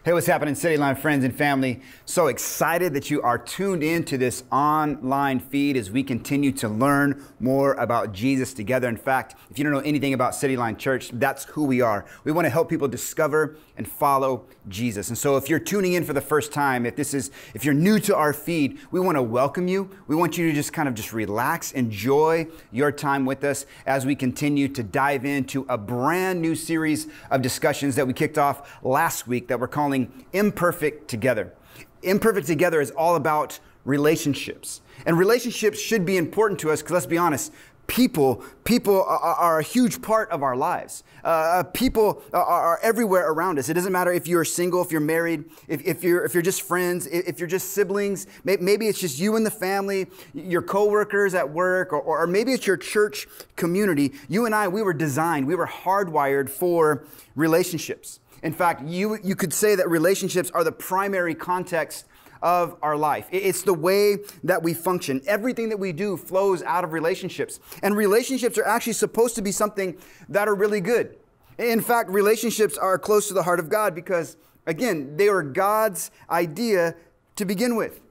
Hey, what's happening, City Line friends and family? So excited that you are tuned in to this online feed as we continue to learn more about Jesus together. In fact, if you don't know anything about City Line Church, that's who we are. We want to help people discover and follow Jesus. And so if you're tuning in for the first time, if you're new to our feed, we want to welcome you. We want you to just relax, enjoy your time with us as we continue to dive into a brand new series of discussions that we kicked off last week that we're calling Imperfect Together. Imperfect Together is all about relationships. And relationships should be important to us because, let's be honest, people are a huge part of our lives. People are everywhere around us. It doesn't matter if you're single, if you're married, if you're just friends, if you're just siblings. Maybe it's just you and the family, your coworkers at work, or maybe it's your church community. You and I, we were hardwired for relationships. In fact, you could say that relationships are the primary context of our life. It's the way that we function. Everything that we do flows out of relationships. And relationships are actually supposed to be something that are really good. In fact, relationships are close to the heart of God because, again, they were God's idea to begin with.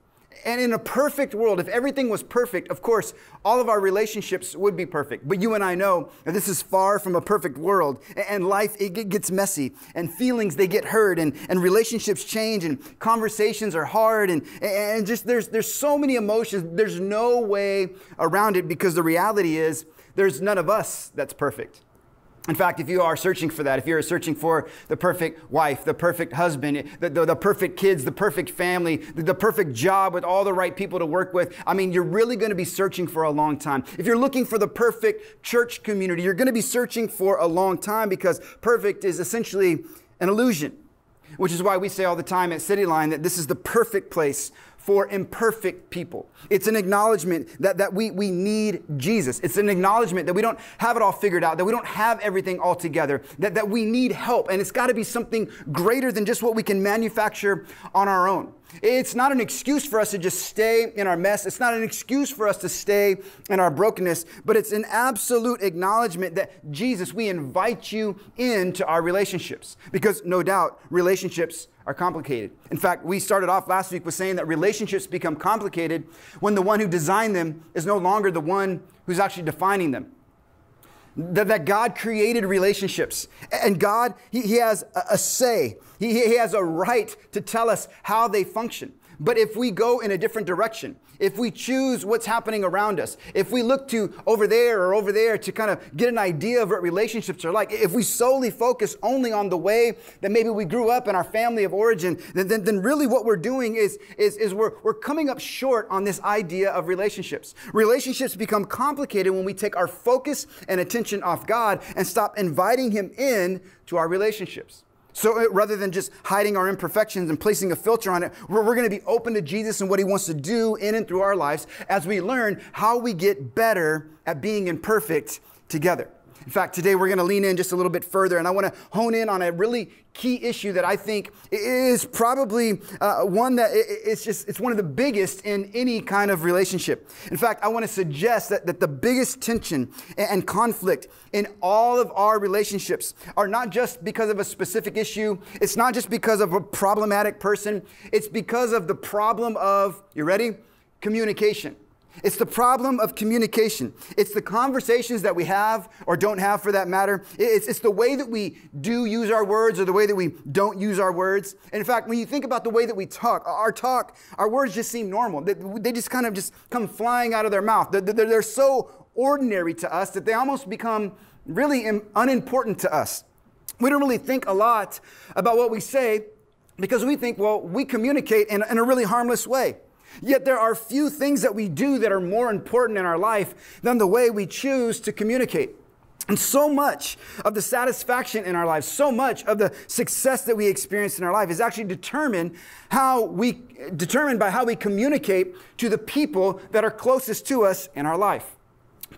And in a perfect world, if everything was perfect, of course, all of our relationships would be perfect. But you and I know that this is far from a perfect world. And life, it gets messy. And feelings, they get hurt. And relationships change. And conversations are hard. And just there's so many emotions. There's no way around it because the reality is there's none of us that's perfect. In fact, if you are searching for that, if you're searching for the perfect wife, the perfect husband, the perfect kids, the perfect family, the perfect job with all the right people to work with, you're really going to be searching for a long time. If you're looking for the perfect church community, you're going to be searching for a long time because perfect is essentially an illusion, which is why we say all the time at City Line that this is the perfect place for imperfect people. It's an acknowledgement that we need Jesus. It's an acknowledgement that we don't have it all figured out, that we don't have everything all together, that we need help. And it's got to be something greater than just what we can manufacture on our own. It's not an excuse for us to just stay in our mess. It's not an excuse for us to stay in our brokenness, but it's an absolute acknowledgement that Jesus, we invite you into our relationships because no doubt relationships are complicated. In fact, we started off last week with saying that relationships become complicated when the one who designed them is no longer the one who's actually defining them. That God created relationships and God, He has a say. He has a right to tell us how they function. But if we go in a different direction, if we choose what's happening around us, if we look to over there to kind of get an idea of what relationships are like, if we solely focus only on the way that maybe we grew up in our family of origin, then really what we're doing is we're coming up short on this idea of relationships. Relationships become complicated when we take our focus and attention off God and stop inviting Him in to our relationships. So rather than just hiding our imperfections and placing a filter on it, we're going to be open to Jesus and what He wants to do in and through our lives as we learn how we get better at being imperfect together. In fact, today we're going to lean in just a little bit further, and I want to hone in on a really key issue that I think is probably one that it's one of the biggest in any kind of relationship. In fact, I want to suggest that the biggest tension and conflict in all of our relationships are not just because of a specific issue. It's not just because of a problematic person. It's because of the problem of, you ready? Communication. It's the problem of communication. It's the conversations that we have or don't have for that matter. It's the way that we do use our words or the way that we don't use our words. And in fact, when you think about the way that we talk, our words just seem normal. They just kind of just come flying out of their mouth. They're so ordinary to us that they almost become really unimportant to us. We don't really think a lot about what we say because we think, well, we communicate in a really harmless way. Yet there are few things that we do that are more important in our life than the way we choose to communicate. And so much of the satisfaction in our lives, so much of the success that we experience in our life is actually determined by how we communicate to the people that are closest to us in our life.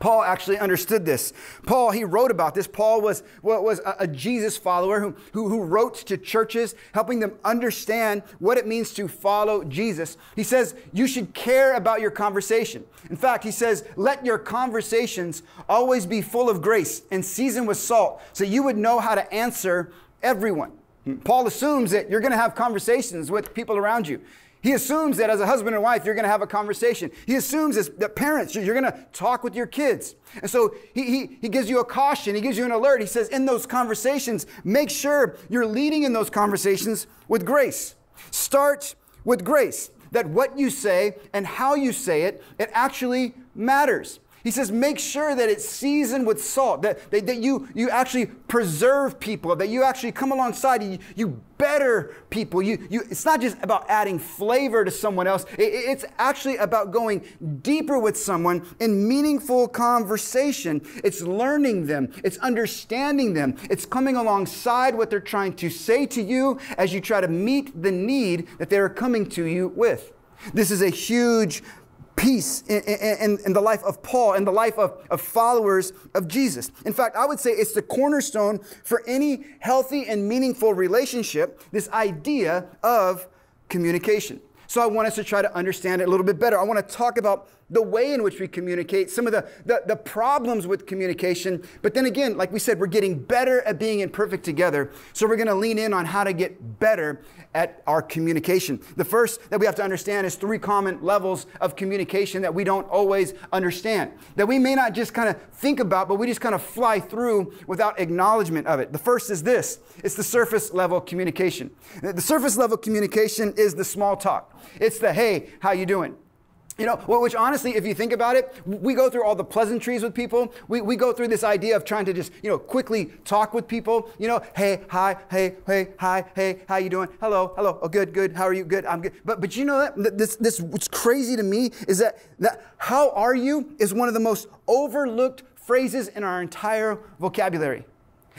Paul actually understood this. Paul, he wrote about this. Paul was a Jesus follower who wrote to churches, helping them understand what it means to follow Jesus. He says, you should care about your conversation. In fact, he says, let your conversations always be full of grace and seasoned with salt so you would know how to answer everyone. Paul assumes that you're going to have conversations with people around you. He assumes that as a husband and wife, you're going to have a conversation. He assumes that parents, you're going to talk with your kids. And so he gives you a caution. He gives you an alert. He says, in those conversations, make sure you're leading in those conversations with grace. Start with grace, that what you say and how you say it, it actually matters. He says, make sure that it's seasoned with salt, that you actually preserve people, that you actually come alongside, you better people. It's not just about adding flavor to someone else. It's actually about going deeper with someone in meaningful conversation. It's learning them. It's understanding them. It's coming alongside what they're trying to say to you as you try to meet the need that they're coming to you with. This is a huge piece in the life of Paul, in the life of followers of Jesus. In fact, I would say it's the cornerstone for any healthy and meaningful relationship, this idea of communication. So I want us to try to understand it a little bit better. I want to talk about the way in which we communicate, some of the problems with communication. But then again, like we said, we're getting better at being imperfect together. So we're going to lean in on how to get better at our communication. The first that we have to understand is 3 common levels of communication that we don't always understand, that we may not just kind of think about, but we just kind of fly through without acknowledgement of it. The first is this. It's the surface level communication. The surface level communication is the small talk. It's the, hey, how you doing? You know, which honestly, if you think about it, we go through all the pleasantries with people. We go through this idea of trying to just, quickly talk with people. Hey, hi, hey, hi, hey, how you doing? Hello, oh, good, how are you? Good, I'm good. But you know that this what's crazy to me is that how are you is one of the most overlooked phrases in our entire vocabulary.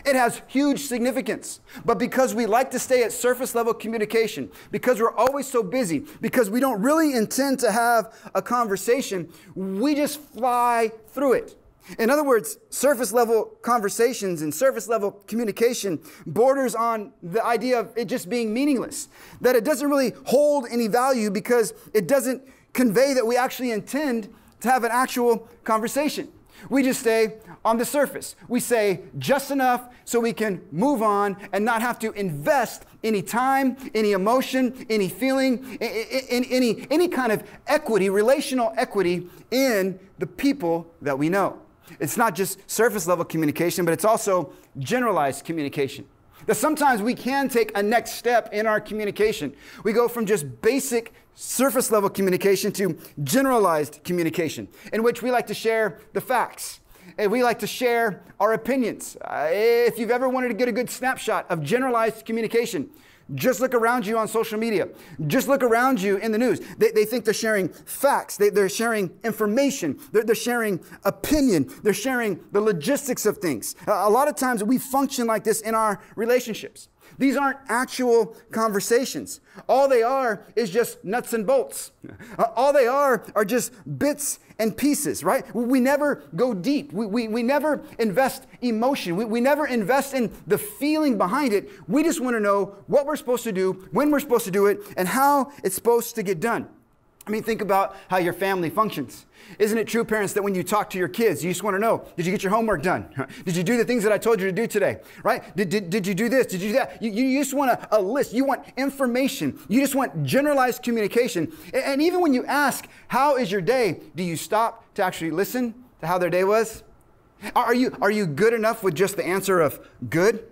It has huge significance, but because we like to stay at surface level communication, because we're always so busy, because we don't really intend to have a conversation, we just fly through it. In other words, surface level conversations and surface level communication borders on the idea of it just being meaningless, that it doesn't really hold any value because it doesn't convey that we actually intend to have an actual conversation. We just stay on the surface. We say just enough so we can move on and not have to invest any time, any emotion, any feeling, any kind of equity, relational equity in the people that we know. It's not just surface level communication, but it's also generalized communication. That sometimes we can take a next step in our communication. We go from just basic surface level communication to generalized communication, in which we like to share the facts. And we like to share our opinions. If you've ever wanted to get a good snapshot of generalized communication, just look around you on social media. Just look around you in the news. They think they're sharing facts. They're sharing information. They're sharing opinion. They're sharing the logistics of things. A lot of times we function like this in our relationships. These aren't actual conversations. All they are is just nuts and bolts. All they are just bits and pieces, right? We never go deep. We never invest emotion. We never invest in the feeling behind it. We just want to know what we're supposed to do, when we're supposed to do it, and how it's supposed to get done. I mean, think about how your family functions. Isn't it true, parents, that when you talk to your kids, you just want to know, did you get your homework done? Did you do the things that I told you to do today? Right? Did you do this? Did you do that? You just want a list. You want information. You just want generalized communication. And even when you ask, how is your day? Do you stop to actually listen to how their day was? Are you good enough with just the answer of good?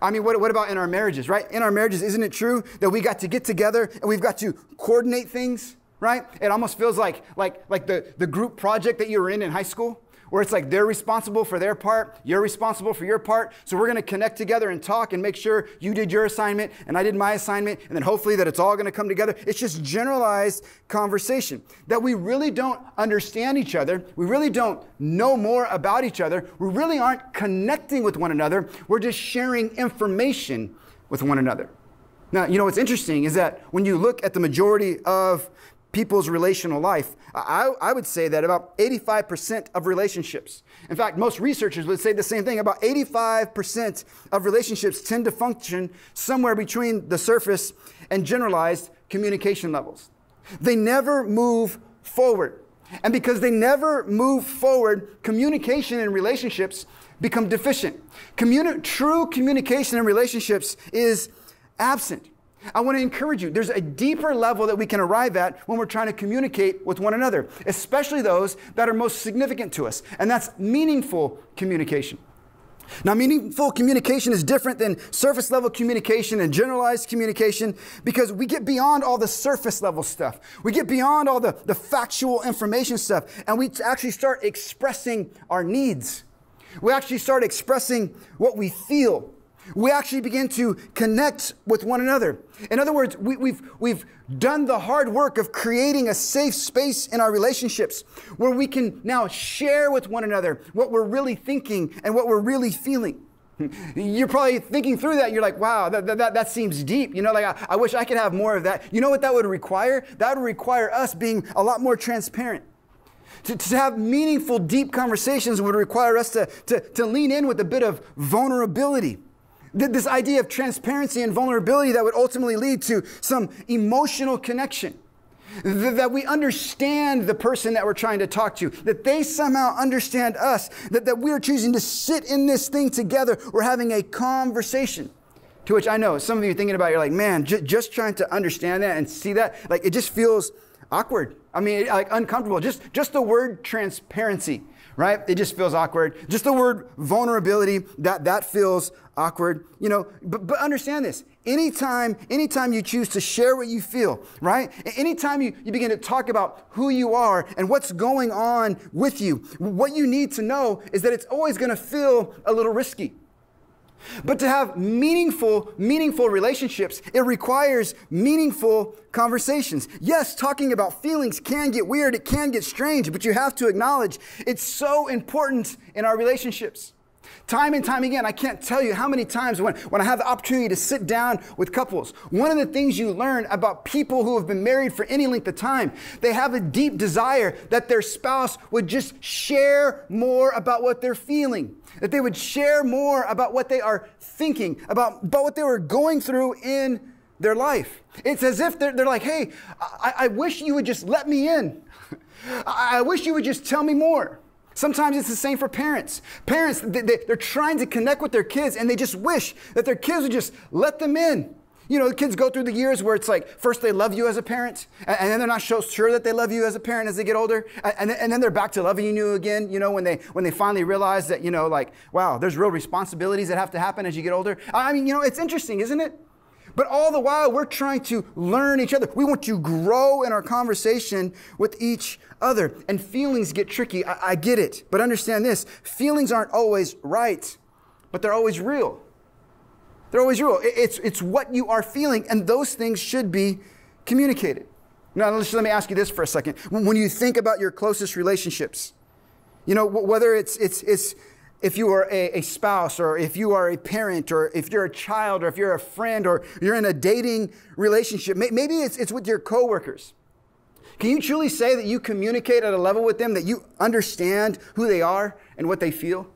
I mean, what about in our marriages, right? In our marriages, isn't it true that we got to get together and we've got to coordinate things? Right? It almost feels like the group project that you were in high school, where it's like they're responsible for their part, you're responsible for your part. So we're going to connect together and talk and make sure you did your assignment and I did my assignment, and then hopefully that it's all going to come together. It's just generalized conversation that we really don't understand each other. We really don't know more about each other. We really aren't connecting with one another. We're just sharing information with one another. Now, what's interesting is that when you look at the majority of people's relational life, I would say that about 85% of relationships, in fact, most researchers would say the same thing, about 85% of relationships tend to function somewhere between the surface and generalized communication levels. They never move forward. And because they never move forward, communication in relationships become deficient. True communication in relationships is absent. I want to encourage you. There's a deeper level that we can arrive at when we're trying to communicate with one another, especially those that are most significant to us. And that's meaningful communication. Now, meaningful communication is different than surface level communication and generalized communication because we get beyond all the surface level stuff. We get beyond all the factual information stuff, and we actually start expressing our needs. We actually start expressing what we feel. We actually begin to connect with one another. In other words, we've done the hard work of creating a safe space in our relationships where we can now share with one another what we're really thinking and what we're really feeling. You're probably thinking through that. You're like, wow, that seems deep. You know, like I wish I could have more of that. You know what that would require? That would require us being a lot more transparent. To have meaningful, deep conversations would require us to lean in with a bit of vulnerability. This idea of transparency and vulnerability that would ultimately lead to some emotional connection. That we understand the person that we're trying to talk to. That they somehow understand us. That we're choosing to sit in this thing together. We're having a conversation. To which I know some of you are thinking about, you're like, man, just trying to understand that and see that, like it just feels awkward. I mean, like uncomfortable. Just the word transparency, right? It just feels awkward. Just the word vulnerability, that feels awkward. You know, but understand this. Anytime you choose to share what you feel, right? Anytime you begin to talk about who you are and what's going on with you, what you need to know is that it's always going to feel a little risky. But to have meaningful relationships, it requires meaningful conversations. Yes, talking about feelings can get weird, it can get strange, but you have to acknowledge it's so important in our relationships. Time and time again, I can't tell you how many times when I have the opportunity to sit down with couples, one of the things you learn about people who have been married for any length of time, they have a deep desire that their spouse would just share more about what they're feeling, that they would share more about what they are thinking, about what they were going through in their life. It's as if they're like, hey, I wish you would just let me in. I wish you would just tell me more. Sometimes it's the same for parents. Parents, they're trying to connect with their kids and they just wish that their kids would just let them in. You know, the kids go through the years where it's like, first they love you as a parent, and then they're not so sure that they love you as a parent as they get older, and then they're back to loving you again, you know, when they finally realize that, you know, like, wow, there's real responsibilities that have to happen as you get older. I mean, you know, it's interesting, isn't it? But all the while, we're trying to learn each other. We want to grow in our conversation with each other. And feelings get tricky. I get it. But understand this. Feelings aren't always right, but they're always real. They're always real. It's what you are feeling, and those things should be communicated. Now, let me ask you this for a second. When you think about your closest relationships, you know, whether it's if you are a spouse, or if you are a parent, or if you're a child, or if you're a friend, or you're in a dating relationship, maybe it's with your coworkers. Can you truly say that you communicate at a level with them that you understand who they are and what they feel?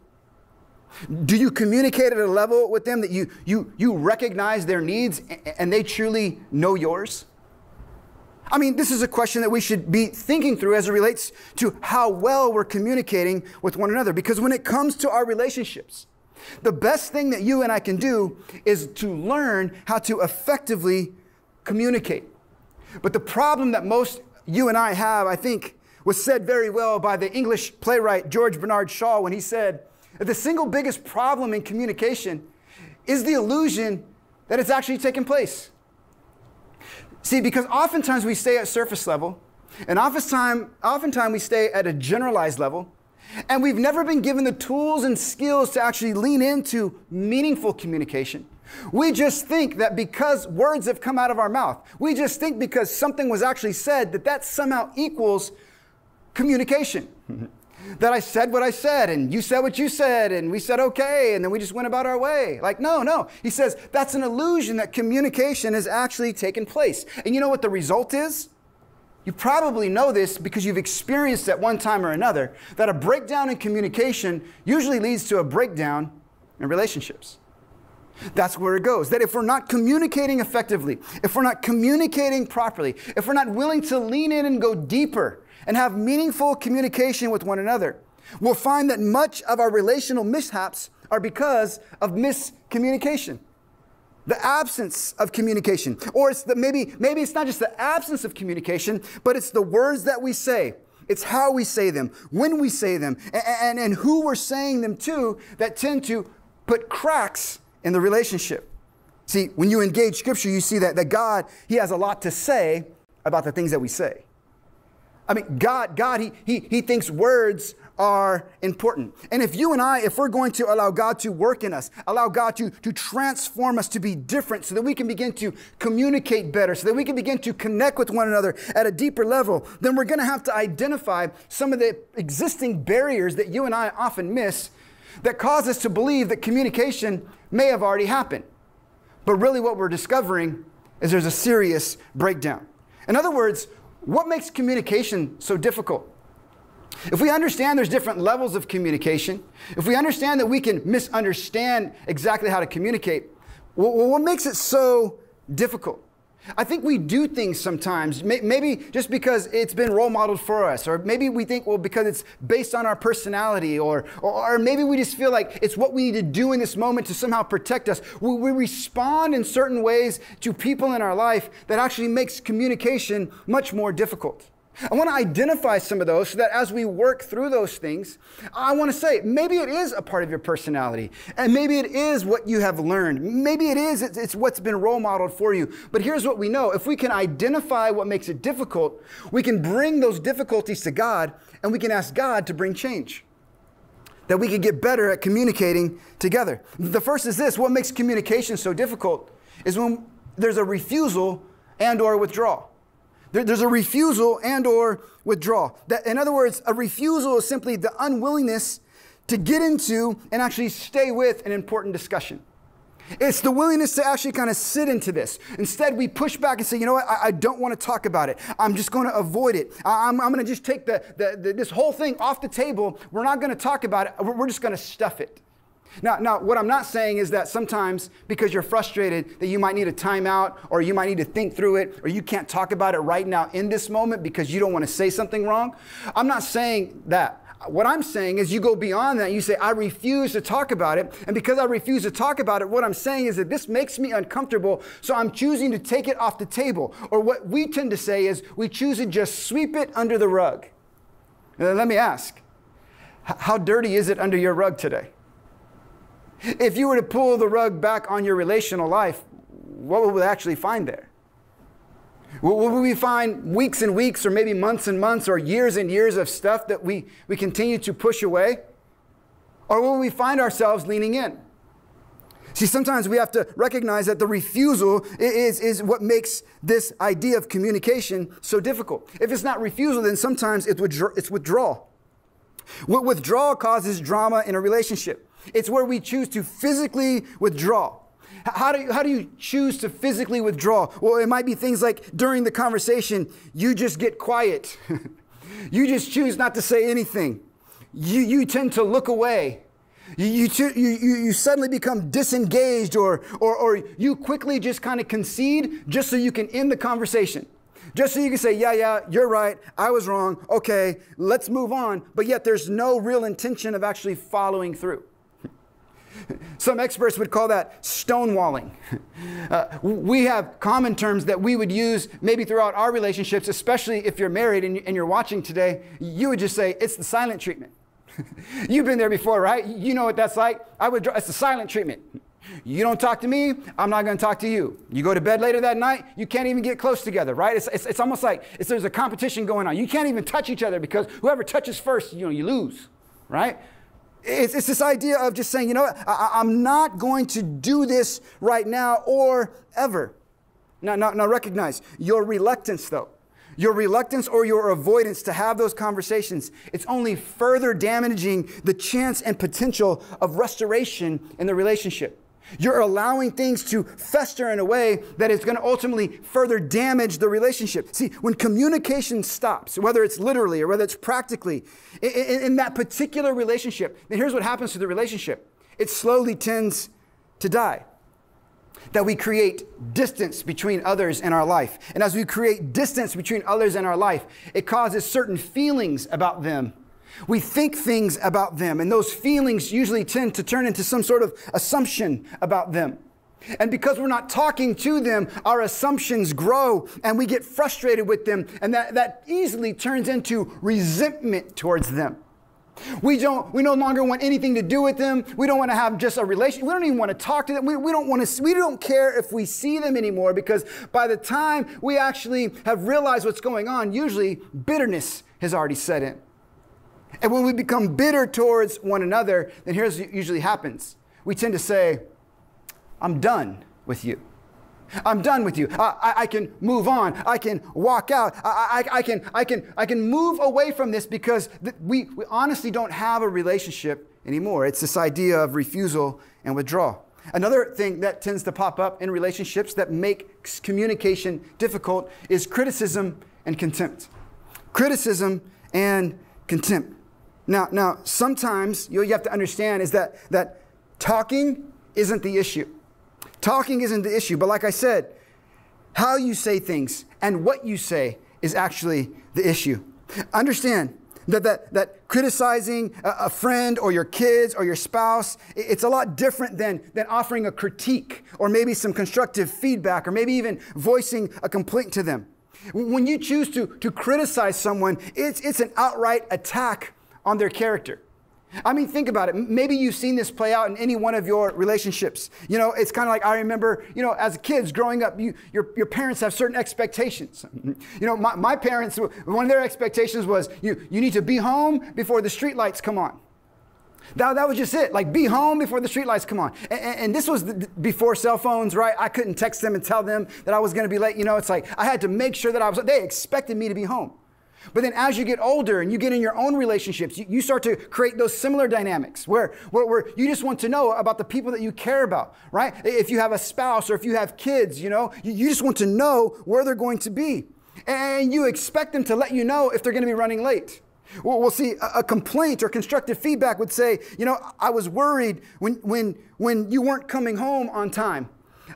Do you communicate at a level with them that you recognize their needs and they truly know yours? I mean, this is a question that we should be thinking through as it relates to how well we're communicating with one another. Because when it comes to our relationships, the best thing that you and I can do is to learn how to effectively communicate. But the problem that most you and I have, I think, was said very well by the English playwright George Bernard Shaw when he said that the single biggest problem in communication is the illusion that it's actually taking place. See, because oftentimes we stay at surface level, and oftentimes we stay at a generalized level, and we've never been given the tools and skills to actually lean into meaningful communication. We just think that because words have come out of our mouth, we just think because something was actually said that somehow equals communication. That I said what I said, and you said what you said, and we said okay, and then we just went about our way. Like, no. He says that's an illusion that communication has actually taken place. And you know what the result is? You probably know this because you've experienced at one time or another that a breakdown in communication usually leads to a breakdown in relationships. That's where it goes. That if we're not communicating effectively, if we're not communicating properly, if we're not willing to lean in and go deeper and have meaningful communication with one another, we'll find that much of our relational mishaps are because of miscommunication. The absence of communication. Or it's maybe it's not just the absence of communication, but it's the words that we say. It's how we say them, when we say them, and who we're saying them to that tend to put cracks in the relationship. See, when you engage Scripture, you see that God, He has a lot to say about the things that we say. I mean, God, He thinks words are important. And if you and I, if we're going to allow God to work in us, allow God to transform us to be different so that we can begin to communicate better, so that we can begin to connect with one another at a deeper level, then we're going to have to identify some of the existing barriers that you and I often miss that cause us to believe that communication may have already happened. But really what we're discovering is there's a serious breakdown. In other words, what makes communication so difficult? If we understand there's different levels of communication, if we understand that we can misunderstand exactly how to communicate, well, what makes it so difficult? I think we do things sometimes, maybe just because it's been role modeled for us, or maybe we think, well, because it's based on our personality, or maybe we just feel like it's what we need to do in this moment to somehow protect us. We respond in certain ways to people in our life that actually makes communication much more difficult. I want to identify some of those so that as we work through those things, I want to say, maybe it is a part of your personality, and maybe it is what you have learned. Maybe it's what's been role modeled for you. But here's what we know. If we can identify what makes it difficult, we can bring those difficulties to God, and we can ask God to bring change, that we can get better at communicating together. The first is this: what makes communication so difficult is when there's a refusal and or withdrawal. There's a refusal and or withdrawal. In other words, a refusal is simply the unwillingness to get into and actually stay with an important discussion. It's the willingness to actually kind of sit into this. Instead, we push back and say, you know what, I don't want to talk about it. I'm just going to avoid it. I'm going to just take this whole thing off the table. We're not going to talk about it. We're just going to stuff it. Now, what I'm not saying is that sometimes because you're frustrated that you might need a timeout, or you might need to think through it, or you can't talk about it right now in this moment because you don't want to say something wrong. I'm not saying that. What I'm saying is you go beyond that. You say, I refuse to talk about it. And because I refuse to talk about it, what I'm saying is that this makes me uncomfortable, so I'm choosing to take it off the table. Or what we tend to say is we choose to just sweep it under the rug. Now, let me ask, how dirty is it under your rug today? If you were to pull the rug back on your relational life, what would we actually find there? Will we find weeks and weeks, or maybe months and months, or years and years of stuff that we continue to push away? Or will we find ourselves leaning in? See, sometimes we have to recognize that the refusal is what makes this idea of communication so difficult. If it's not refusal, then sometimes it's withdrawal. Withdrawal causes drama in a relationship. It's where we choose to physically withdraw. How do you choose to physically withdraw? Well, it might be things like during the conversation, you just get quiet. You just choose not to say anything. You tend to look away. You suddenly become disengaged, or you quickly just kind of concede just so you can end the conversation. Just so you can say, yeah, you're right, I was wrong, okay, let's move on. But yet there's no real intention of actually following through. Some experts would call that stonewalling. We have common terms that we would use maybe throughout our relationships, especially if you're married and you're watching today. You would just say, it's the silent treatment. You've been there before, right? You know what that's like. It's the silent treatment. You don't talk to me, I'm not going to talk to you. You go to bed later that night, you can't even get close together, right? It's almost like there's a competition going on. You can't even touch each other because whoever touches first, you lose, right? It's this idea of just saying, you know what, I'm not going to do this right now or ever. Now recognize your reluctance, though. Your reluctance or your avoidance to have those conversations, it's only further damaging the chance and potential of restoration in the relationship. You're allowing things to fester in a way that is going to ultimately further damage the relationship. See, when communication stops, whether it's literally or whether it's practically, in that particular relationship, then here's what happens to the relationship. It slowly tends to die. That we create distance between others in our life. And as we create distance between others in our life, it causes certain feelings about them. We think things about them, and those feelings usually tend to turn into some sort of assumption about them. And because we're not talking to them, our assumptions grow and we get frustrated with them. And that easily turns into resentment towards them. We no longer want anything to do with them. We don't want to have just a relationship. We don't even want to talk to them. We don't care if we see them anymore, because by the time we actually have realized what's going on, usually bitterness has already set in. And when we become bitter towards one another, then here's what usually happens. We tend to say, I'm done with you. I'm done with you. I can move on. I can walk out. I can move away from this because we honestly don't have a relationship anymore. It's this idea of refusal and withdrawal. Another thing that tends to pop up in relationships that makes communication difficult is criticism and contempt. Criticism and contempt. Now, sometimes you have to understand is that talking isn't the issue. Talking isn't the issue, but like I said, how you say things and what you say is actually the issue. Understand that criticizing a friend or your kids or your spouse, it's a lot different than offering a critique or maybe some constructive feedback or maybe even voicing a complaint to them. When you choose to criticize someone, it's an outright attack on their character. I mean, think about it. Maybe you've seen this play out in any one of your relationships. You know, it's kind of like I remember, as kids growing up, your parents have certain expectations. My parents, one of their expectations was you need to be home before the street lights come on. That was just it. Like, be home before the street lights come on. And this was before cell phones, right? I couldn't text them and tell them that I was going to be late. It's like I had to make sure that they expected me to be home. But then as you get older and you get in your own relationships, you start to create those similar dynamics where you just want to know about the people that you care about, right? If you have a spouse or if you have kids, you just want to know where they're going to be. And you expect them to let you know if they're going to be running late. We'll see a complaint or constructive feedback would say, I was worried when you weren't coming home on time.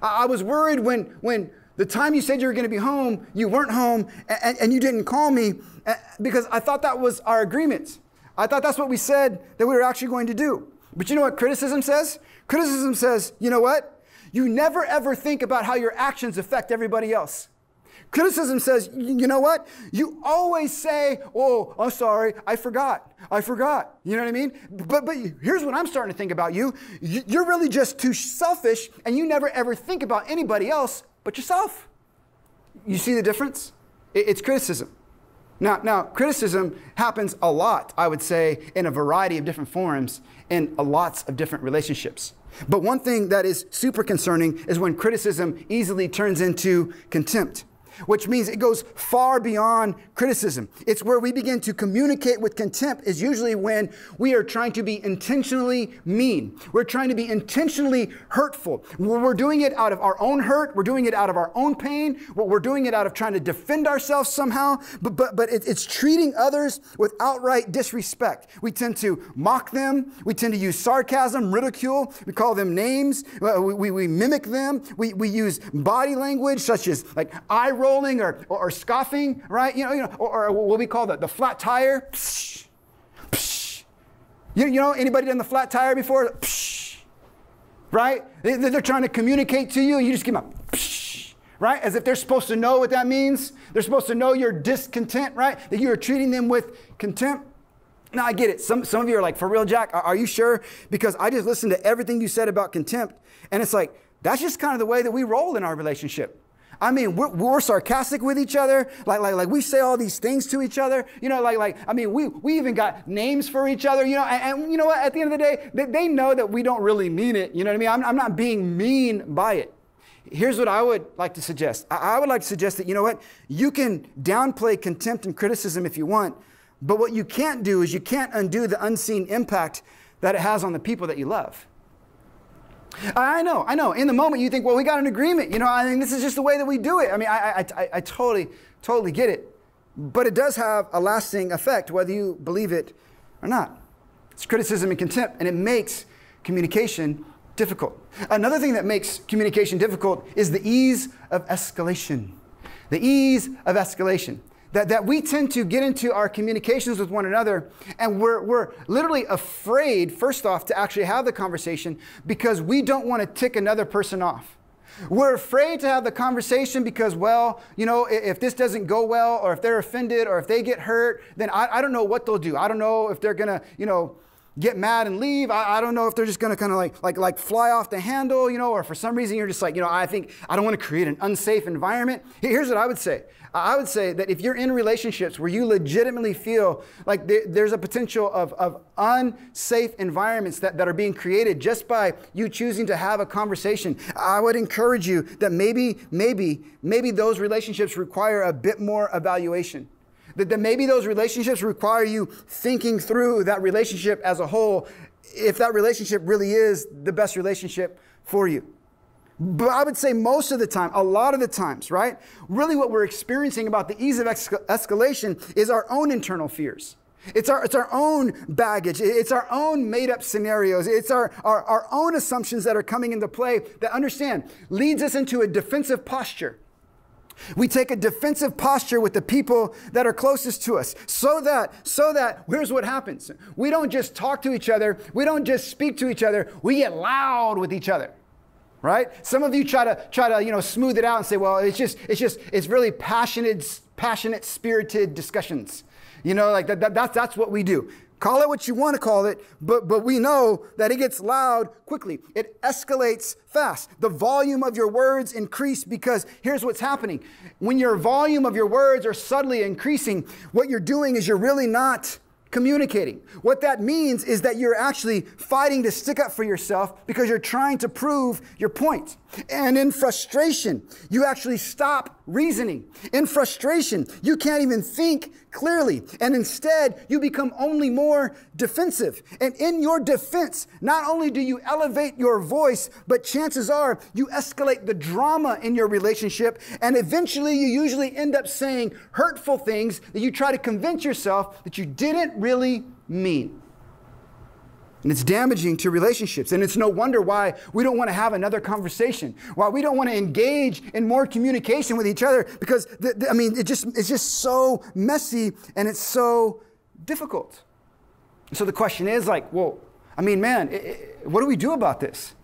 I was worried when the time you said you were going to be home, you weren't home, and you didn't call me because I thought that was our agreement. I thought that's what we said that we were actually going to do. But you know what criticism says? Criticism says, you know what? You never ever think about how your actions affect everybody else. Criticism says, you know what? You always say, oh, I'm sorry, I forgot. You know what I mean? But here's what I'm starting to think about you. You're really just too selfish, and you never ever think about anybody else but yourself. You see the difference? It's criticism. Now, criticism happens a lot, I would say, in a variety of different forms in lots of different relationships. But one thing that is super concerning is when criticism easily turns into contempt, which means it goes far beyond criticism. It's where we begin to communicate with contempt is usually when we are trying to be intentionally mean. We're trying to be intentionally hurtful. We're doing it out of our own hurt. We're doing it out of our own pain. We're doing it out of trying to defend ourselves somehow. But it's treating others with outright disrespect. We tend to mock them. We tend to use sarcasm, ridicule. We call them names. We mimic them. We use body language such as like eye roll or scoffing, right? Or what we call the flat tire. Psh, psh. Anybody done the flat tire before? Psh, right? They're trying to communicate to you, and you just give them a psh, right? As if they're supposed to know what that means. They're supposed to know your discontent, right? That you are treating them with contempt. Now, I get it. Some of you are like, for real, Jack? Are you sure? Because I just listened to everything you said about contempt, and it's like, that's just kind of the way that we roll in our relationship. I mean, we're sarcastic with each other. Like we say all these things to each other. We even got names for each other. And you know what? At the end of the day, they know that we don't really mean it. You know what I mean? I'm not being mean by it. Here's what I would like to suggest. I would like to suggest that, you know what? You can downplay contempt and criticism if you want, but what you can't do is you can't undo the unseen impact that it has on the people that you love. I know. In the moment you think, well, we got an agreement. I think this is just the way that we do it. I mean, I totally get it. But it does have a lasting effect, whether you believe it or not. It's criticism and contempt, and it makes communication difficult. Another thing that makes communication difficult is the ease of escalation. The ease of escalation. That we tend to get into our communications with one another, and we're literally afraid, first off, to actually have the conversation because we don't want to tick another person off. We're afraid to have the conversation because, well, you know, if this doesn't go well, or if they're offended, or if they get hurt, then I don't know what they'll do. I don't know if they're going to, you know, get mad and leave. I don't know if they're just going to kind of like fly off the handle, you know, or for some reason you're just like, you know, I think I don't want to create an unsafe environment. Here's what I would say. I would say that if you're in relationships where you legitimately feel like there's a potential of unsafe environments that are being created just by you choosing to have a conversation, I would encourage you that maybe those relationships require a bit more evaluation. That maybe those relationships require you thinking through that relationship as a whole, if that relationship really is the best relationship for you. But I would say most of the time, a lot of the times, right? Really what we're experiencing about the ease of escalation is our own internal fears. It's our own baggage. It's our own made up scenarios. It's our own assumptions that are coming into play that, understand, leads us into a defensive posture. We take a defensive posture with the people that are closest to us so that here's what happens. We don't just talk to each other. We don't just speak to each other. We get loud with each other, right? Some of you try to, you know, smooth it out and say, well, it's really passionate, spirited discussions. You know, like that's what we do. Call it what you want to call it, but we know that it gets loud quickly. It escalates fast. The volume of your words increase because here's what's happening. When your volume of your words are subtly increasing, what you're doing is you're really not communicating. What that means is that you're actually fighting to stick up for yourself because you're trying to prove your point. And in frustration, you actually stop reasoning. In frustration, you can't even think clearly. And instead, you become only more defensive. And in your defense, not only do you elevate your voice, but chances are you escalate the drama in your relationship. And eventually, you usually end up saying hurtful things that you try to convince yourself that you didn't really mean. And it's damaging to relationships. And it's no wonder why we don't want to have another conversation, why we don't want to engage in more communication with each other, because, it's just so messy and it's so difficult. So the question is like, well, what do we do about this?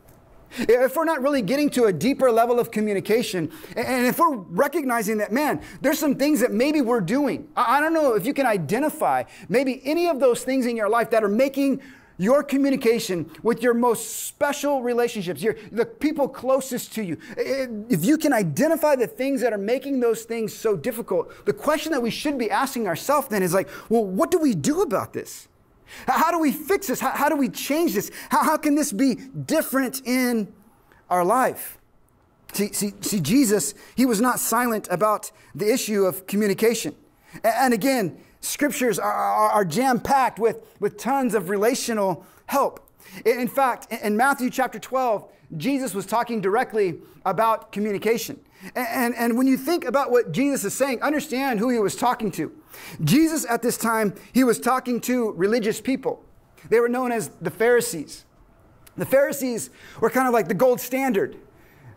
If we're not really getting to a deeper level of communication, and if we're recognizing that, man, there's some things that maybe we're doing. I don't know if you can identify maybe any of those things in your life that are making your communication with your most special relationships, the people closest to you. If you can identify the things that are making those things so difficult, the question that we should be asking ourselves then is like, well, what do we do about this? How do we fix this? How do we change this? How can this be different in our life? See, Jesus, he was not silent about the issue of communication. And again, scriptures are jam-packed with tons of relational help. In fact, in Matthew chapter 12, Jesus was talking directly about communication. And when you think about what Jesus is saying, understand who he was talking to. Jesus at this time, he was talking to religious people. They were known as the Pharisees. The Pharisees were kind of like the gold standard.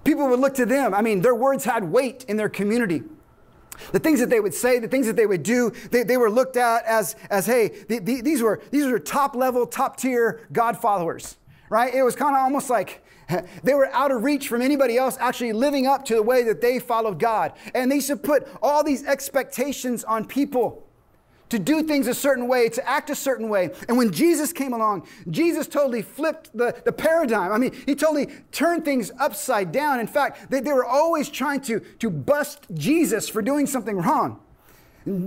People would look to them. Their words had weight in their community. The things that they would say, the things that they would do, they were looked at as hey, these were top level, top tier God followers, right? It was kind of almost like they were out of reach from anybody else actually living up to the way that they followed God. And they used to put all these expectations on people to do things a certain way, to act a certain way. And when Jesus came along, Jesus totally flipped the paradigm. He totally turned things upside down. In fact, they were always trying to bust Jesus for doing something wrong.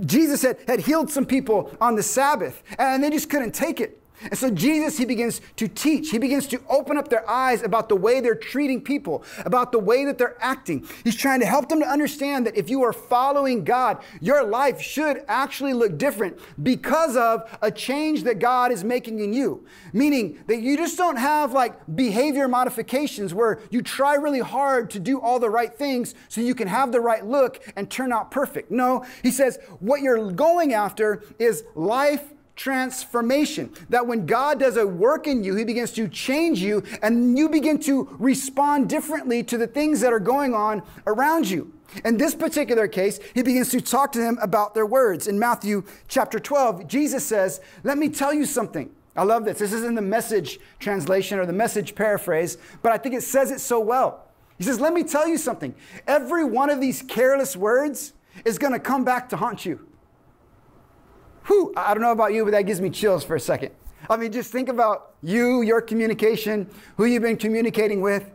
Jesus had healed some people on the Sabbath, and they just couldn't take it. And so Jesus, he begins to teach. He begins to open up their eyes about the way they're treating people, about the way that they're acting. He's trying to help them to understand that if you are following God, your life should actually look different because of a change that God is making in you. Meaning that you just don't have like behavior modifications where you try really hard to do all the right things so you can have the right look and turn out perfect. No, he says what you're going after is life transformation. That when God does a work in you, he begins to change you and you begin to respond differently to the things that are going on around you. In this particular case, he begins to talk to them about their words. In Matthew chapter 12, Jesus says, let me tell you something. I love this. This is in the Message translation or the Message paraphrase, but I think it says it so well. He says, let me tell you something. Every one of these careless words is going to come back to haunt you. Whew, I don't know about you, but that gives me chills for a second. I mean, just think about you, your communication, who you've been communicating with.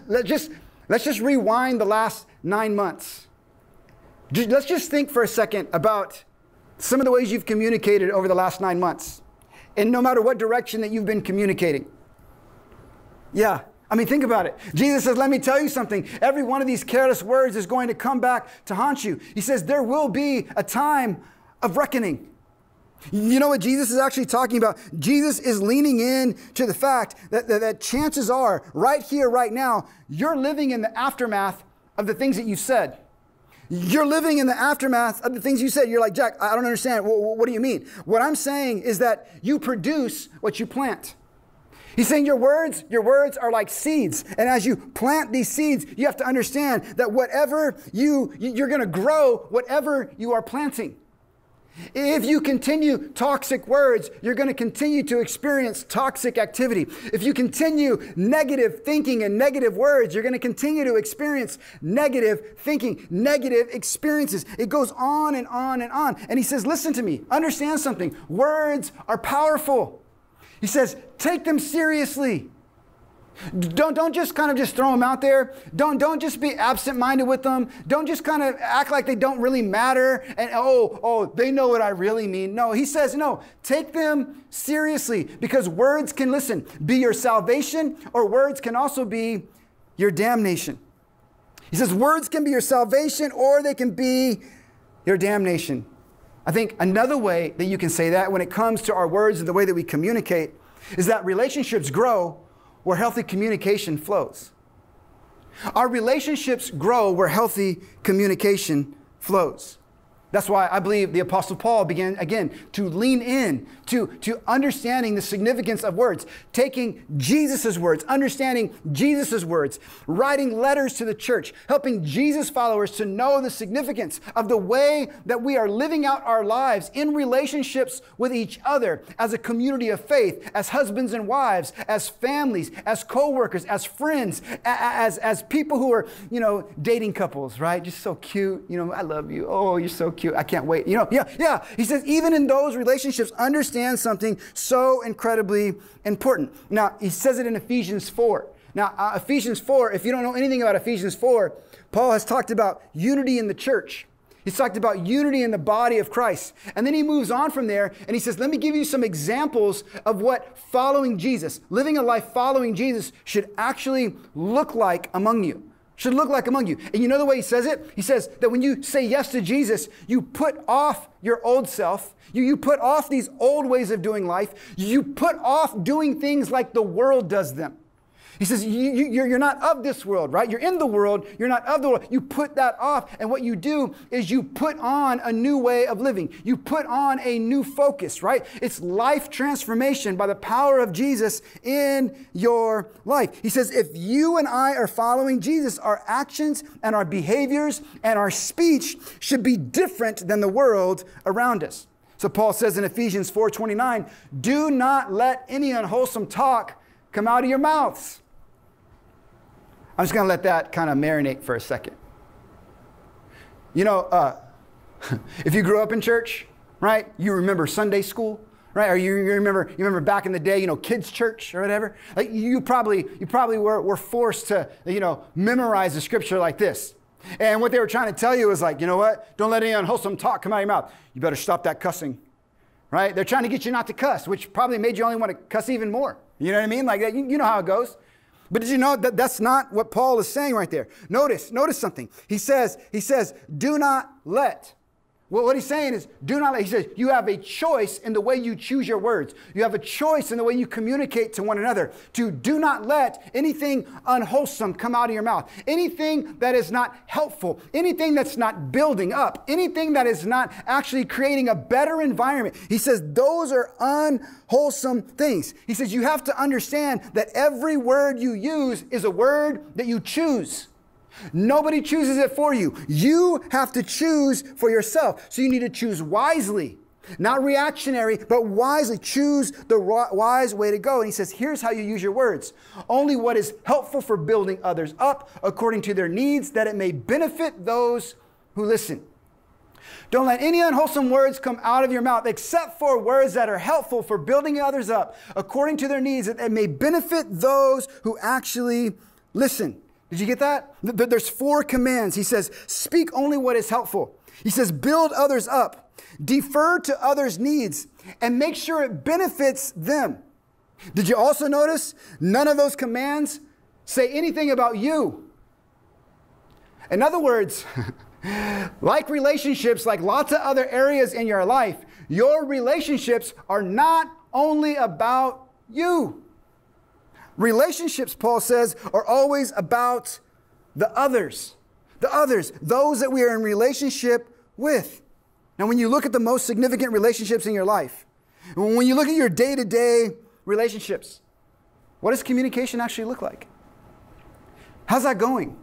Let's just rewind the last 9 months. Let's just think for a second about some of the ways you've communicated over the last 9 months. And no matter what direction that you've been communicating. Yeah, I mean, think about it. Jesus says, let me tell you something. Every one of these careless words is going to come back to haunt you. He says, there will be a time of reckoning. You know what Jesus is actually talking about? Jesus is leaning in to the fact that chances are, right here, right now, you're living in the aftermath of the things that you've said. You're living in the aftermath of the things you said. You're like, Jack, I don't understand. What do you mean? What I'm saying is that you produce what you plant. He's saying your words are like seeds. And as you plant these seeds, you have to understand that whatever you're going to grow whatever you are planting. If you continue toxic words, you're going to continue to experience toxic activity. If you continue negative thinking and negative words, you're going to continue to experience negative thinking, negative experiences. It goes on and on and on. And he says, listen to me, understand something. Words are powerful. He says, take them seriously. Don't just kind of just throw them out there. Don't just be absent-minded with them. Don't just kind of act like they don't really matter. And they know what I really mean. No, he says, no, take them seriously because words can, listen, be your salvation or words can also be your damnation. He says words can be your salvation or they can be your damnation. I think another way that you can say that when it comes to our words and the way that we communicate is that relationships grow where healthy communication flows. Our relationships grow where healthy communication flows. That's why I believe the Apostle Paul began, again, to lean in to understanding the significance of words, taking Jesus' words, understanding Jesus' words, writing letters to the church, helping Jesus followers to know the significance of the way that we are living out our lives in relationships with each other as a community of faith, as husbands and wives, as families, as co-workers, as friends, as people who are, dating couples, right? Just so cute. I love you. Oh, you're so cute. I can't wait. Yeah. He says, even in those relationships, understand something so incredibly important. Now, he says it in Ephesians 4. Now, Ephesians 4, if you don't know anything about Ephesians 4, Paul has talked about unity in the church. He's talked about unity in the body of Christ. And then he moves on from there and he says, let me give you some examples of what following Jesus, living a life following Jesus should actually look like among you. Should look like among you. And you know the way he says it? He says that when you say yes to Jesus, you put off your old self. You put off these old ways of doing life. You put off doing things like the world does them. He says, you're not of this world, right? You're in the world. You're not of the world. You put that off. And what you do is you put on a new way of living. You put on a new focus, right? It's life transformation by the power of Jesus in your life. He says, if you and I are following Jesus, our actions and our behaviors and our speech should be different than the world around us. So Paul says in Ephesians 4:29, do not let any unwholesome talk come out of your mouths. I'm just going to let that kind of marinate for a second. If you grew up in church, right, you remember Sunday school, right? Or you remember back in the day, kids' church or whatever. Like you probably were forced to, memorize the scripture like this. And what they were trying to tell you was like, you know what? Don't let any unwholesome talk come out of your mouth. You better stop that cussing, right? They're trying to get you not to cuss, which probably made you only want to cuss even more. You know what I mean? Like, you know how it goes. But did you know that that's not what Paul is saying right there? Notice something. He says, do not let. Well, what he's saying is, do not let. He says, you have a choice in the way you choose your words. You have a choice in the way you communicate to one another. To do not let anything unwholesome come out of your mouth. Anything that is not helpful. Anything that's not building up. Anything that is not actually creating a better environment. He says, those are unwholesome things. He says, you have to understand that every word you use is a word that you choose. Nobody chooses it for you. You have to choose for yourself. So you need to choose wisely. Not reactionary, but wisely. Choose the wise way to go. And he says, here's how you use your words. Only what is helpful for building others up according to their needs, that it may benefit those who listen. Don't let any unwholesome words come out of your mouth, except for words that are helpful for building others up according to their needs, that it may benefit those who actually listen. Did you get that? There's 4 commands. He says, speak only what is helpful. He says, build others up, defer to others' needs, and make sure it benefits them. Did you also notice none of those commands say anything about you? In other words, like relationships, like lots of other areas in your life, your relationships are not only about you. Relationships, Paul says, are always about the others, those that we are in relationship with. Now, when you look at the most significant relationships in your life, when you look at your day-to-day relationships, what does communication actually look like? How's that going?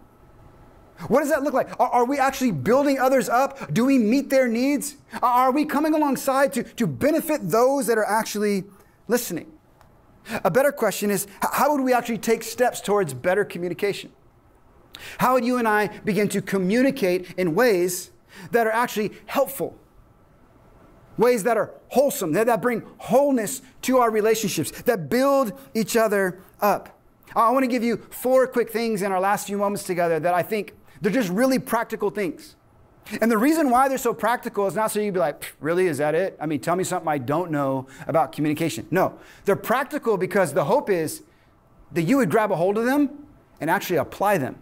What does that look like? Are we actually building others up? Do we meet their needs? Are we coming alongside to benefit those that are actually listening? A better question is, how would we actually take steps towards better communication? How would you and I begin to communicate in ways that are actually helpful? Ways that are wholesome, that bring wholeness to our relationships, that build each other up. I want to give you 4 quick things in our last few moments together that I think they're just really practical things. And the reason why they're so practical is not so you'd be like, really, is that it? I mean, tell me something I don't know about communication. No, they're practical because the hope is that you would grab a hold of them and actually apply them.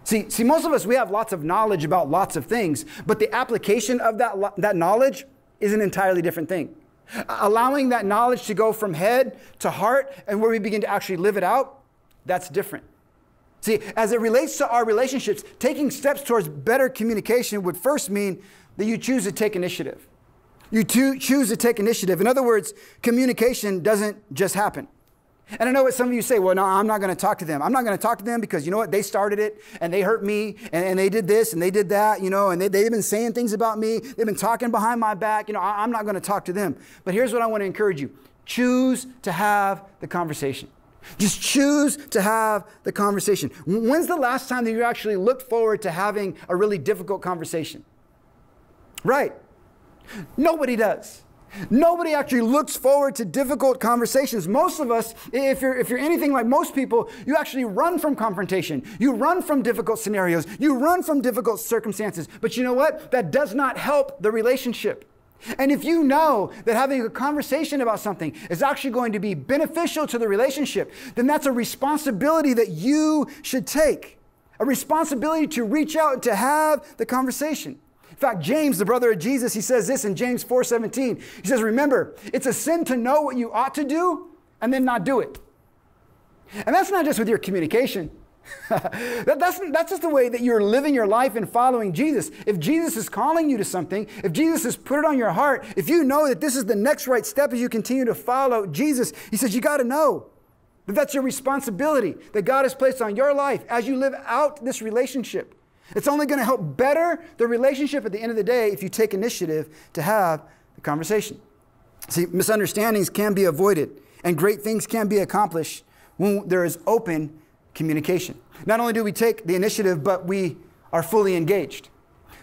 See, most of us, we have lots of knowledge about lots of things, but the application of that knowledge is an entirely different thing. Allowing that knowledge to go from head to heart and where we begin to actually live it out, that's different. See, as it relates to our relationships, taking steps towards better communication would first mean that you choose to take initiative. You choose to take initiative. In other words, communication doesn't just happen. And I know what some of you say, well, no, I'm not going to talk to them. I'm not going to talk to them because you know what? They started it and they hurt me and they did this and they did that, you know, and they've been saying things about me. They've been talking behind my back. You know, I'm not going to talk to them. But here's what I want to encourage you. Choose to have the conversation. Just choose to have the conversation. When's the last time that you actually looked forward to having a really difficult conversation? Right. Nobody does. Nobody actually looks forward to difficult conversations. Most of us, if you're anything like most people, you actually run from confrontation. You run from difficult scenarios. You run from difficult circumstances. But you know what? That does not help the relationship. And if you know that having a conversation about something is actually going to be beneficial to the relationship, then that's a responsibility that you should take. A responsibility to reach out and to have the conversation. In fact, James, the brother of Jesus, he says this in James 4:17. He says, remember, it's a sin to know what you ought to do and then not do it. And that's not just with your communication. That's just the way that you're living your life and following Jesus. If Jesus is calling you to something, if Jesus has put it on your heart, if you know that this is the next right step as you continue to follow Jesus, he says you got to know that that's your responsibility that God has placed on your life as you live out this relationship. It's only going to help better the relationship at the end of the day if you take initiative to have the conversation. See, misunderstandings can be avoided and great things can be accomplished when there is open communication. Not only do we take the initiative, but we are fully engaged.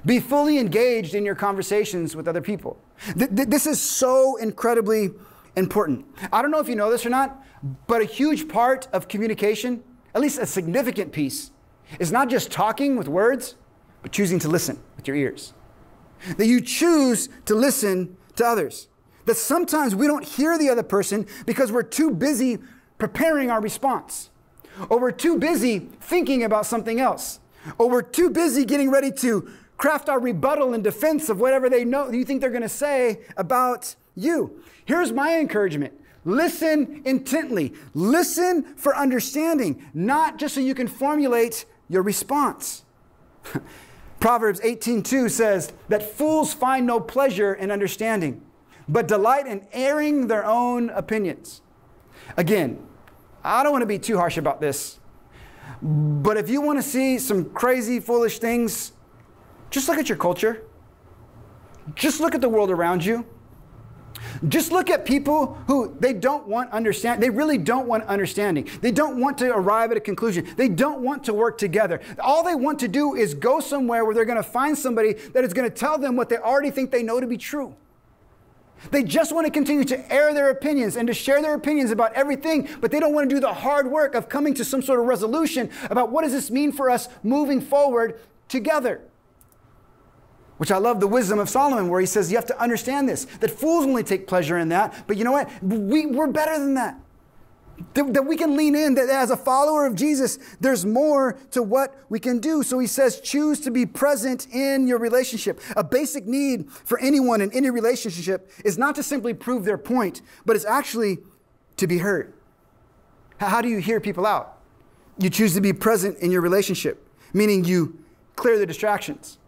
Be fully engaged in your conversations with other people. This is so incredibly important. I don't know if you know this or not, but a huge part of communication, at least a significant piece, is not just talking with words, but choosing to listen with your ears. That you choose to listen to others. That sometimes we don't hear the other person because we're too busy preparing our response. Or we're too busy thinking about something else. Or we're too busy getting ready to craft our rebuttal in defense of whatever you think they're going to say about you. Here's my encouragement. Listen intently. Listen for understanding, not just so you can formulate your response. Proverbs 18:2 says that fools find no pleasure in understanding, but delight in airing their own opinions. Again, I don't want to be too harsh about this, but if you want to see some crazy, foolish things, just look at your culture. Just look at the world around you. Just look at people who they don't want understanding. They really don't want understanding. They don't want to arrive at a conclusion. They don't want to work together. All they want to do is go somewhere where they're going to find somebody that is going to tell them what they already think they know to be true. They just want to continue to air their opinions and to share their opinions about everything, but they don't want to do the hard work of coming to some sort of resolution about what does this mean for us moving forward together. Which I love the wisdom of Solomon, where he says you have to understand this, that fools only take pleasure in that. But you know what? We're better than that. That we can lean in, that as a follower of Jesus, there's more to what we can do. So he says, choose to be present in your relationship. A basic need for anyone in any relationship is not to simply prove their point, but it's actually to be heard. How do you hear people out? You choose to be present in your relationship, meaning you clear the distractions.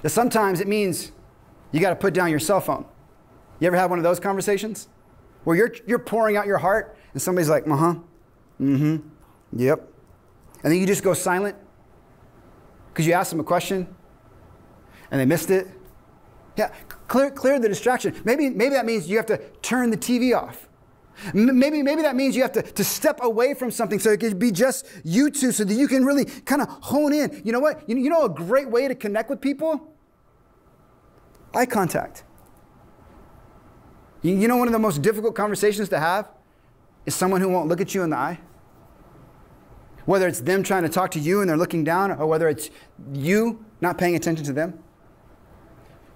That sometimes it means you got to put down your cell phone. You ever have one of those conversations where you're pouring out your heart and somebody's like, yep. And then you just go silent because you asked them a question and they missed it. Yeah, clear the distraction. Maybe that means you have to turn the TV off. Maybe that means you have to step away from something so it can be just you two so that you can really kind of hone in. You know what? You know a great way to connect with people? Eye contact. You know one of the most difficult conversations to have is someone who won't look at you in the eye. Whether it's them trying to talk to you and they're looking down, or whether it's you not paying attention to them.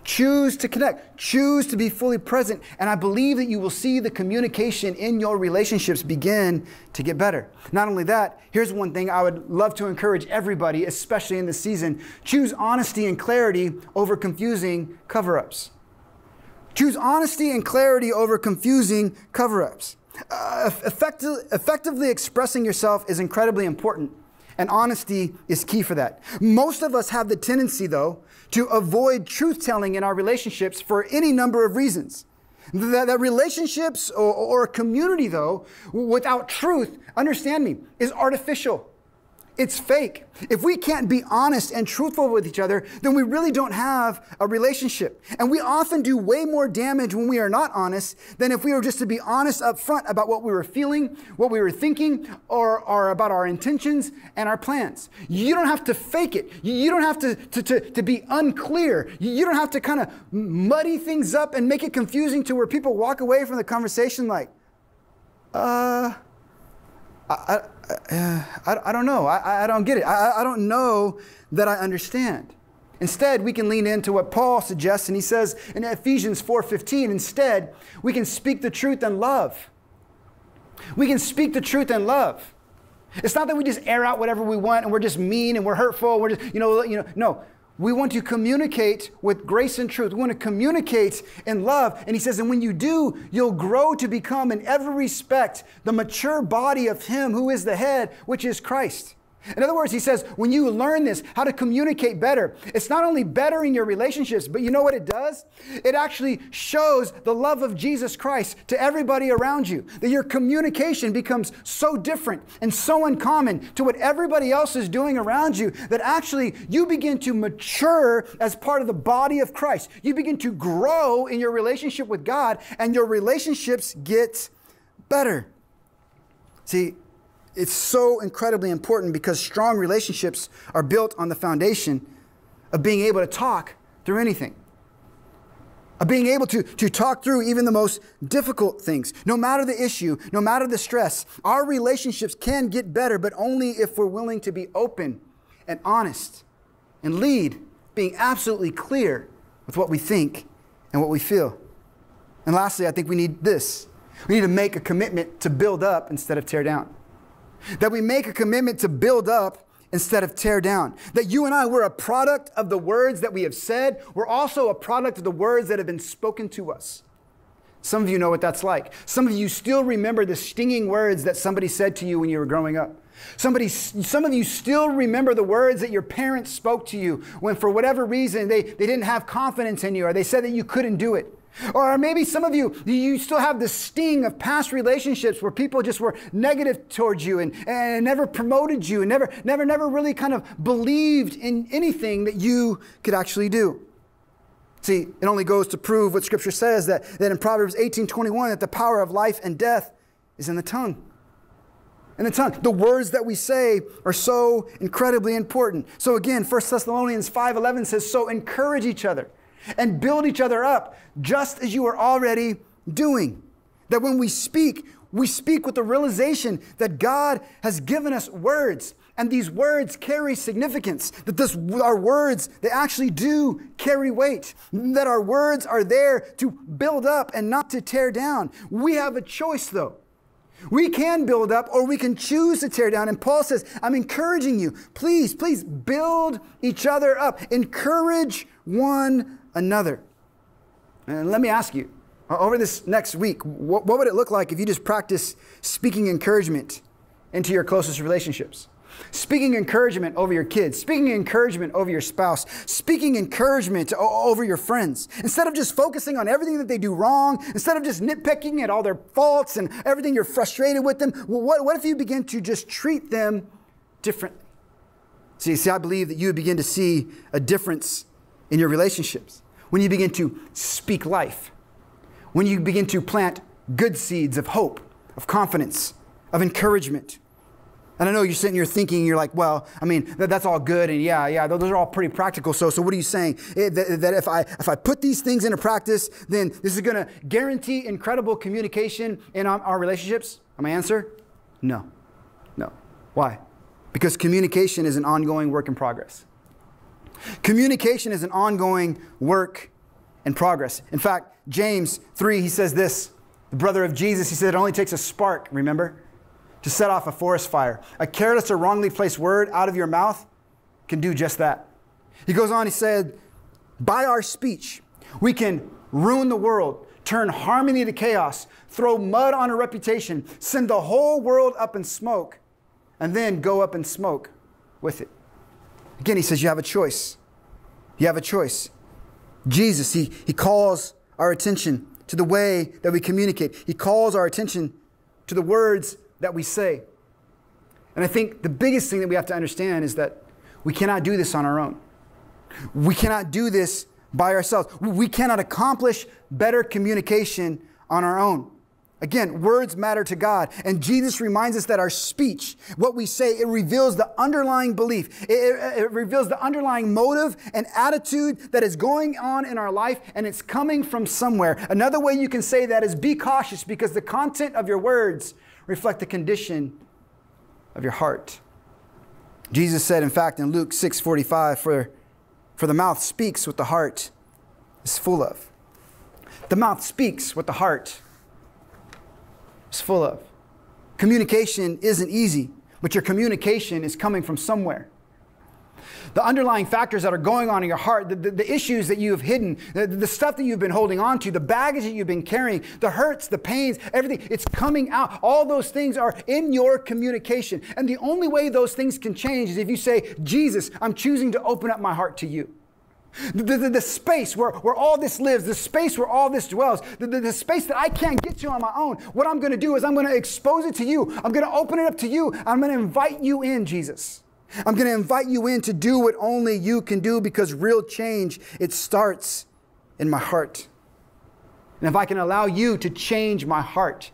Choose to connect. Choose to be fully present. And I believe that you will see the communication in your relationships begin to get better. Not only that, here's one thing I would love to encourage everybody, especially in this season. Choose honesty and clarity over confusing cover-ups. Choose honesty and clarity over confusing cover-ups. Effectively expressing yourself is incredibly important. And honesty is key for that. Most of us have the tendency, though, to avoid truth-telling in our relationships for any number of reasons. That relationships or a community, though, without truth, understand me, is artificial. It's fake. If we can't be honest and truthful with each other, then we really don't have a relationship. And we often do way more damage when we are not honest than if we were just to be honest up front about what we were feeling, what we were thinking, or about our intentions and our plans. You don't have to fake it. You don't have to be unclear. You don't have to kind of muddy things up and make it confusing to where people walk away from the conversation like, I don't know. I don't get it. I don't know that I understand. Instead, we can lean into what Paul suggests, and he says in Ephesians 4:15, instead, we can speak the truth in love. We can speak the truth in love. It's not that we just air out whatever we want and we're just mean and we're hurtful. We're just, no. We want to communicate with grace and truth. We want to communicate in love. And he says, and when you do, you'll grow to become in every respect the mature body of him who is the head, which is Christ. In other words, he says, when you learn this, how to communicate better, it's not only better in your relationships, but you know what it does? It actually shows the love of Jesus Christ to everybody around you. That your communication becomes so different and so uncommon to what everybody else is doing around you that actually you begin to mature as part of the body of Christ. You begin to grow in your relationship with God, and your relationships get better. See, it's so incredibly important because strong relationships are built on the foundation of being able to talk through anything. Of being able to talk through even the most difficult things. No matter the issue, no matter the stress, our relationships can get better, but only if we're willing to be open and honest and lead, being absolutely clear with what we think and what we feel. And lastly, I think we need this. We need to make a commitment to build up instead of tear down. That we make a commitment to build up instead of tear down. That you and I, we're a product of the words that we have said. We're also a product of the words that have been spoken to us. Some of you know what that's like. Some of you still remember the stinging words that somebody said to you when you were growing up. Some of you still remember the words that your parents spoke to you when for whatever reason they didn't have confidence in you, or they said that you couldn't do it. Or maybe some of you still have the sting of past relationships where people just were negative towards you and never promoted you and never really kind of believed in anything that you could actually do. See, it only goes to prove what Scripture says, that in Proverbs 18:21, that the power of life and death is in the tongue. In the tongue. The words that we say are so incredibly important. So again, 1 Thessalonians 5:11 says, so encourage each other and build each other up, just as you are already doing. That when we speak with the realization that God has given us words, and these words carry significance, that our words, they actually do carry weight, that our words are there to build up and not to tear down. We have a choice, though. We can build up or we can choose to tear down. And Paul says, I'm encouraging you. Please build each other up. Encourage one another. And let me ask you, over this next week, what would it look like if you just practice speaking encouragement into your closest relationships? Speaking encouragement over your kids, speaking encouragement over your spouse, speaking encouragement over your friends. Instead of just focusing on everything that they do wrong, instead of just nitpicking at all their faults and everything you're frustrated with them, what if you begin to just treat them differently? See, I believe that you would begin to see a difference in your relationships when you begin to speak life, when you begin to plant good seeds of hope, of confidence, of encouragement. And I know you're sitting here thinking, you're like, well, I mean, that's all good. And yeah, those are all pretty practical. So what are you saying? That if I put these things into practice, then this is going to guarantee incredible communication in our relationships? And my answer, no. Why? Because communication is an ongoing work in progress. Communication is an ongoing work in progress. In fact, James 3, he says this, the brother of Jesus, he said it only takes a spark, remember, to set off a forest fire. A careless or wrongly placed word out of your mouth can do just that. He goes on, he said, by our speech, we can ruin the world, turn harmony to chaos, throw mud on a reputation, send the whole world up in smoke, and then go up in smoke with it. Again, he says you have a choice. You have a choice. Jesus, he calls our attention to the way that we communicate. He calls our attention to the words that we say. And I think the biggest thing that we have to understand is that we cannot do this on our own. We cannot do this by ourselves. We cannot accomplish better communication on our own. Again, words matter to God. And Jesus reminds us that our speech, what we say, it reveals the underlying belief. It reveals the underlying motive and attitude that is going on in our life, and it's coming from somewhere. Another way you can say that is be cautious, because the content of your words reflect the condition of your heart. Jesus said, in fact, in Luke 6:45, for the mouth speaks what the heart is full of. The mouth speaks what the heart is full of. Communication isn't easy, but your communication is coming from somewhere. The underlying factors that are going on in your heart, the issues that you have hidden, the stuff that you've been holding on to, the baggage that you've been carrying, the hurts, the pains, everything, it's coming out. All those things are in your communication. And the only way those things can change is if you say, Jesus, I'm choosing to open up my heart to you. The space where all this lives, the space where all this dwells, the space that I can't get to on my own, what I'm going to do is I'm going to expose it to you. I'm going to open it up to you. I'm going to invite you in, Jesus. I'm going to invite you in to do what only you can do, because real change, it starts in my heart. And if I can allow you to change my heart,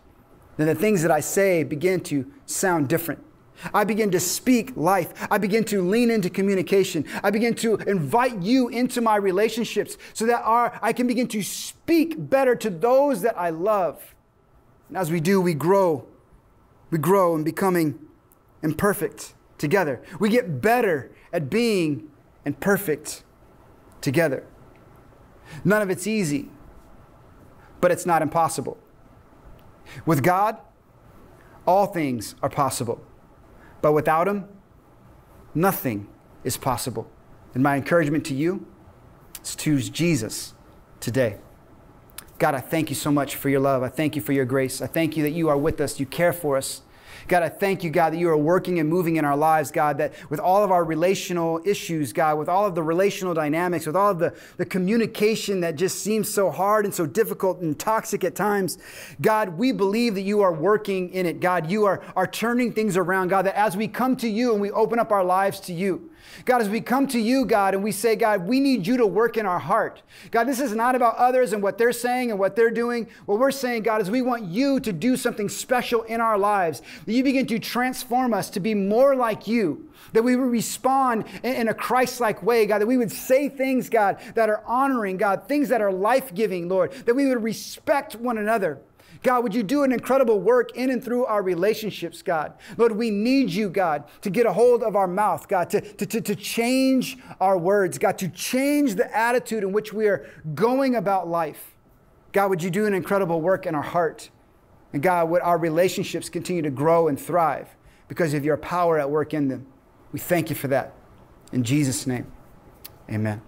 then the things that I say begin to sound different. I begin to speak life. I begin to lean into communication. I begin to invite you into my relationships so that I can begin to speak better to those that I love. And as we do, we grow. We grow in becoming imperfect together. We get better at being imperfect together. None of it's easy, but it's not impossible. With God, all things are possible. But without Him, nothing is possible. And my encouragement to you is to choose Jesus today. God, I thank you so much for your love. I thank you for your grace. I thank you that you are with us. You care for us. God, I thank you, God, that you are working and moving in our lives, God, that with all of our relational issues, God, with all of the relational dynamics, with all of the communication that just seems so hard and so difficult and toxic at times, God, we believe that you are working in it. God, you are turning things around, God, that as we come to you and we open up our lives to you, God, as we come to you, God, and we say, God, we need you to work in our heart. God, this is not about others and what they're saying and what they're doing. What we're saying, God, is we want you to do something special in our lives. That you begin to transform us to be more like you. That we would respond in a Christ-like way, God. That we would say things, God, that are honoring, God. Things that are life-giving, Lord. That we would respect one another. God, would you do an incredible work in and through our relationships, God? Lord, we need you, God, to get a hold of our mouth, God, to change our words, God, to change the attitude in which we are going about life. God, would you do an incredible work in our heart? And God, would our relationships continue to grow and thrive because of your power at work in them? We thank you for that. In Jesus' name, amen.